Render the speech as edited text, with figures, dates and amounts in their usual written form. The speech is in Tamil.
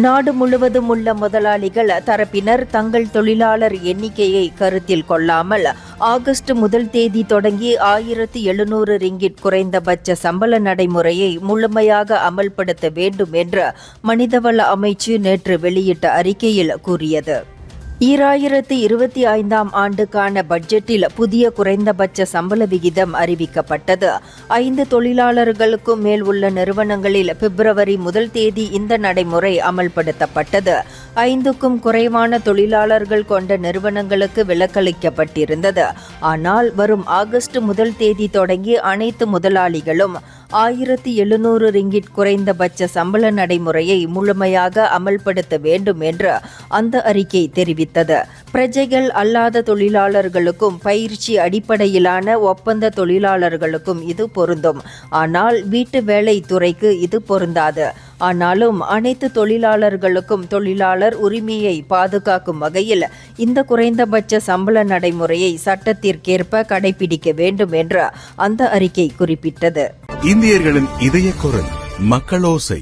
நாடு முழுவதும் உள்ள முதலாளிகள் தரப்பினர் தங்கள் தொழிலாளர் எண்ணிக்கையை கருத்தில் கொள்ளாமல் ஆகஸ்ட் 1 தொடங்கி 1700 ரிங்கிட் குறைந்தபட்ச சம்பள நடைமுறையை முழுமையாக அமல்படுத்த வேண்டும் என்று மனிதவள அமைச்சு நேற்று வெளியிட்ட அறிக்கையில் கூறியது. 2025ஆம் ஆண்டுக்கான பட்ஜெட்டில் புதிய குறைந்தபட்ச சம்பள விகிதம் அறிவிக்கப்பட்டது. 5 தொழிலாளர்களுக்கும் மேல் உள்ள நிறுவனங்களில் பிப்ரவரி 1 இந்த நடைமுறை அமல்படுத்தப்பட்டது. 5க்கும் குறைவான தொழிலாளர்கள் கொண்ட நிறுவனங்களுக்கு விலக்களிக்கப்பட்டிருந்தது. ஆனால் வரும் ஆகஸ்ட் 1 தொடங்கி அனைத்து முதலாளிகளும் 1700 ரிங்கிட் குறைந்தபட்ச சம்பள நடைமுறையை முழுமையாக அமல்படுத்த வேண்டும் என்று அந்த அறிக்கை தெரிவித்தது. பிரஜைகள் அல்லாத தொழிலாளர்களுக்கும் பயிற்சி அடிப்படையிலான ஒப்பந்த தொழிலாளர்களுக்கும் இது பொருந்தும். ஆனால் வீட்டு வேலை துறைக்கு இது பொருந்தாது. ஆனாலும் அனைத்து தொழிலாளர்களுக்கும் தொழிலாளர் உரிமையை பாதுகாக்கும் வகையில் இந்த குறைந்தபட்ச சம்பள நடைமுறையை சட்டத்திற்கேற்ப கடைபிடிக்க வேண்டும் என்று அந்த அறிக்கை குறிப்பிட்டது. இந்தியர்களின் இதய குரல் மக்களோசை.